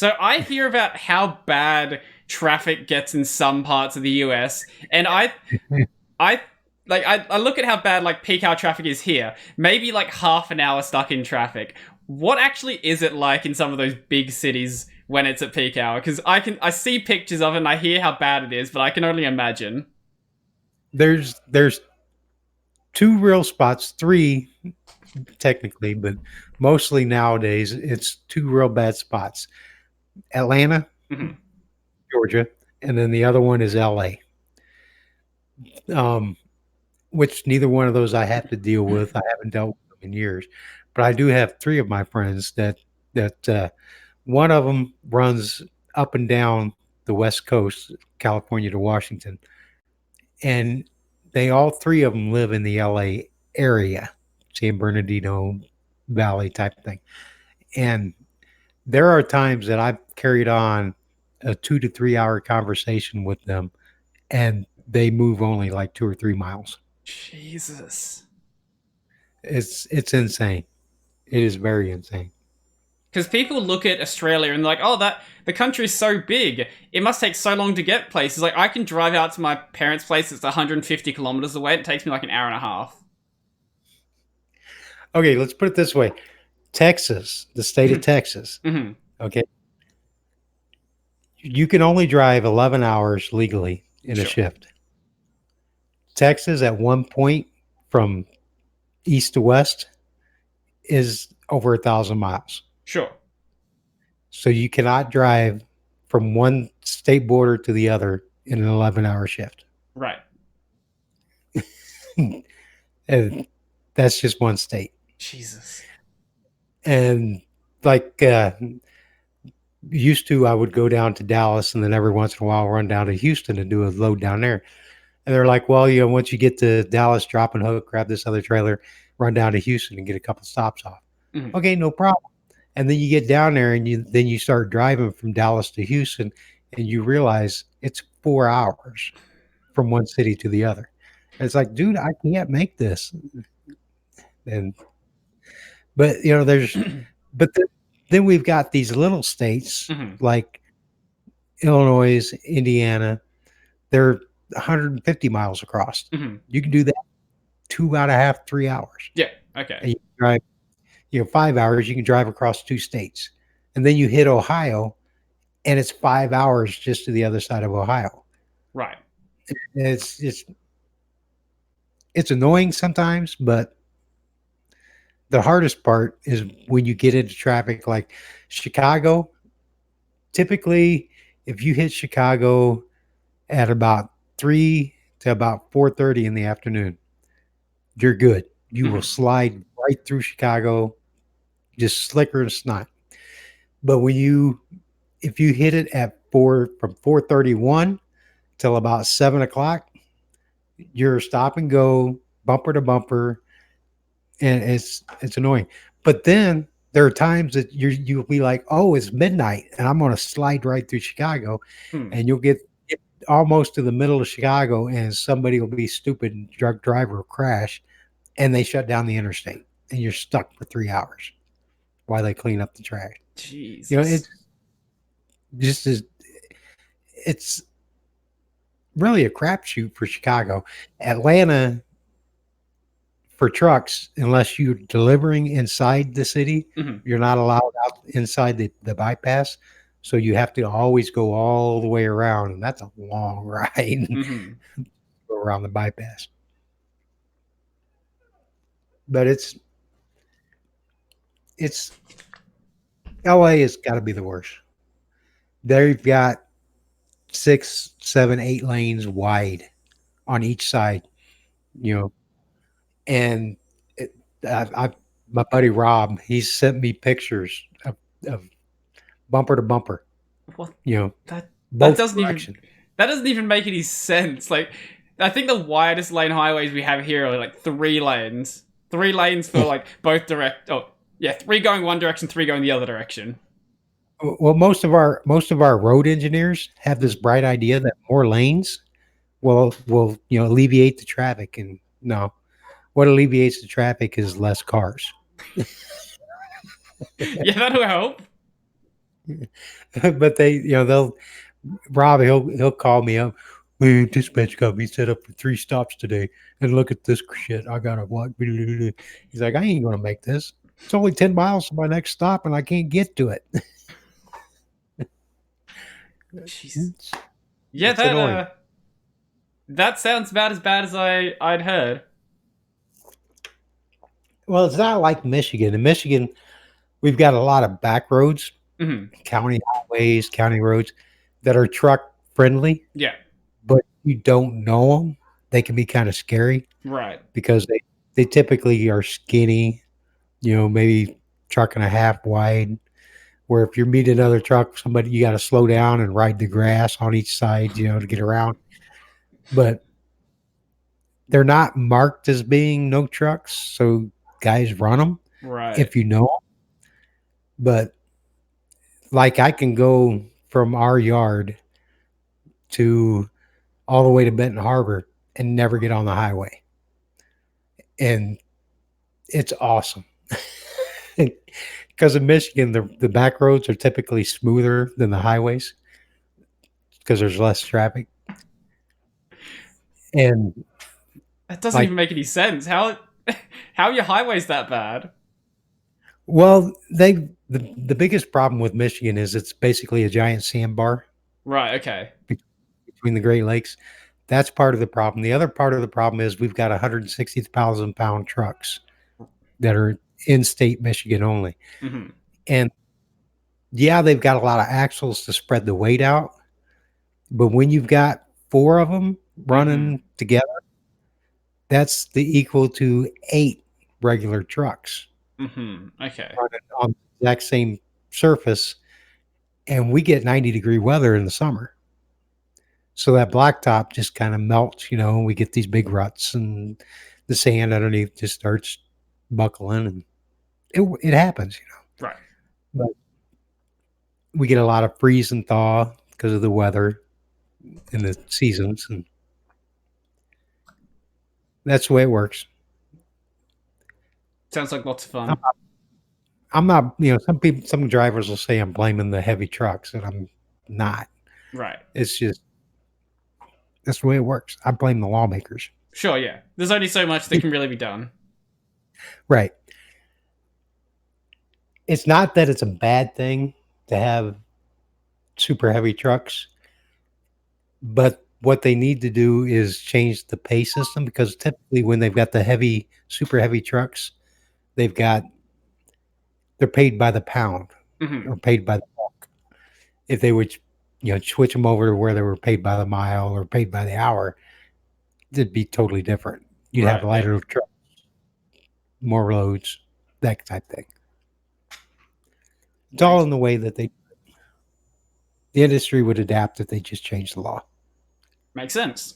So I hear about how bad traffic gets in some parts of the US, and I I look at how bad like peak hour traffic is here. Maybe like half an hour stuck in traffic. What actually is it like in some of those big cities when it's at peak hour? Because I see pictures of it and I hear how bad it is, but I can only imagine. There's two real spots, three technically, but mostly nowadays it's two real bad spots: Atlanta, Mm-hmm. Georgia, and then the other one is LA. Um, which neither one of those I have to deal with. I haven't dealt with them in years, but I do have three of my friends that one of them runs up and down the West Coast, California to Washington, and they all three of them live in the LA area, San Bernardino Valley type thing. And there are times that I've carried on a 2 to 3 hour conversation with them, and they move only like 2 or 3 miles. Jesus. It's insane. It is very insane. Because people look at Australia and they're like, oh, that the country's so big, it must take so long to get places. Like I can drive out to my parents' place; it's 150 kilometers away. It takes me like an hour and a half. Okay, let's put it this way: Texas, the state of Texas. Mm-hmm. Okay, you can only drive 11 hours legally in a Sure. shift. Texas, at one point, from east to west, is over 1,000 miles. Sure. So you cannot drive from one state border to the other in an 11-hour shift. Right. And that's just one state. Jesus. And like used to, I would go down to Dallas and then every once in a while run down to Houston and do a load down there. And they're like, well, once you get to Dallas, drop and hook, grab this other trailer, run down to Houston and get a couple stops off. Mm-hmm. Okay, no problem. And then you get down there and you start driving from Dallas to Houston and you realize it's 4 hours from one city to the other. And it's like, dude, I can't make this. And but there's but then we've got these little states Mm-hmm. like Illinois, Indiana. They're 150 miles across. Mm-hmm. You can do that 2.5, 3 hours. Yeah. Okay. And you drive, 5 hours. You can drive across two states, and then you hit Ohio, and it's 5 hours just to the other side of Ohio. Right. And it's annoying sometimes, but the hardest part is when you get into traffic like Chicago. Typically, if you hit Chicago at about 3 to about 4:30 in the afternoon, you're good. You will Mm-hmm. slide right through Chicago, just slicker as snot. But if you hit it at from 4:31 till about 7 o'clock, you're stop and go, bumper to bumper, and it's annoying. But then there are times that you'll be like, oh, it's midnight, and I'm going to slide right through Chicago, Hmm. and you'll get almost to the middle of Chicago, and somebody will be stupid and drunk driver will crash, and they shut down the interstate, and you're stuck for 3 hours while they clean up the trash. Jesus. It's just as it's really a crapshoot for Chicago. Atlanta, for trucks, unless you're delivering inside the city, Mm-hmm. you're not allowed out inside the bypass. So you have to always go all the way around, and that's a long ride Mm-hmm. go around the bypass. But it's LA has got to be the worst. They've got 6, 7, 8 lanes wide on each side, you know, and it, I my buddy Rob, he sent me pictures of bumper to bumper, What you know, that that both doesn't even directions. that doesn't even make any sense. Like I think the widest lane highways we have here are like 3 lanes. 3 lanes for like both direct. Oh yeah, three going one direction, three going the other direction. Well, most of our road engineers have this bright idea that more lanes will alleviate the traffic, and no, what alleviates the traffic is less cars. Yeah, that'll help. But they, they'll Rob. He'll call me up. Man, dispatch got me set up for 3 stops today, and look at this shit. I gotta what? He's like, I ain't gonna make this. It's only 10 miles to my next stop, and I can't get to it. Jeez. It's, Yeah, it's annoying. that sounds about as bad as I'd heard. Well, it's not like Michigan. In Michigan, we've got a lot of back roads, Hmm. county highways, county roads that are truck friendly, Yeah. but you don't know them. They can be kind of scary Right. because they typically are skinny, maybe truck and a half wide. Where if you're meeting another truck, somebody you got to slow down and ride the grass on each side, to get around. But they're not marked as being no trucks, so guys run them Right. if you know 'em. But like I can go from our yard to all the way to Benton Harbor and never get on the highway, and it's awesome. Because in Michigan, the back roads are typically smoother than the highways because there's less traffic. And That doesn't even like, make any sense. How are your highways that bad? well, the biggest problem with Michigan is it's basically a giant sandbar Right. Okay. between the Great Lakes. That's part of the problem. The other part of the problem is we've got 160,000 pound trucks that are in state Michigan only. Hmm. And yeah, they've got a lot of axles to spread the weight out. But when you've got four of them Hmm. running together, that's the equal to 8 regular trucks Hmm. Okay. running on the exact same surface. And we get 90-degree weather in the summer. So that blacktop just kind of melts, and we get these big ruts and the sand underneath just starts buckling and it happens. Right. But we get a lot of freeze and thaw because of the weather and the seasons, and that's the way it works. Sounds like lots of I'm fun. not, some drivers will say I'm blaming the heavy trucks, and I'm not. Right. It's just that's the way it works. I blame the lawmakers. Sure. Yeah. There's only so much that can really be done. Right. It's not that it's a bad thing to have super heavy trucks, but what they need to do is change the pay system because typically when they've got the super heavy trucks, they've got they're paid by the pound Hmm. or paid by the bulk. If they would, switch them over to where they were paid by the mile or paid by the hour, it'd be totally different. You'd have Right. Yeah. lighter trucks, more loads, that type thing. It's all Makes in the way that the industry would adapt if they just changed the law. makes sense.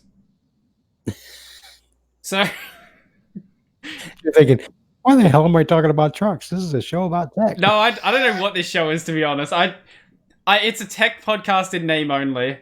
So You're thinking, why the hell am I talking about trucks? This is a show about tech. no, I don't know what this show is, to be honest. It's a tech podcast in name only.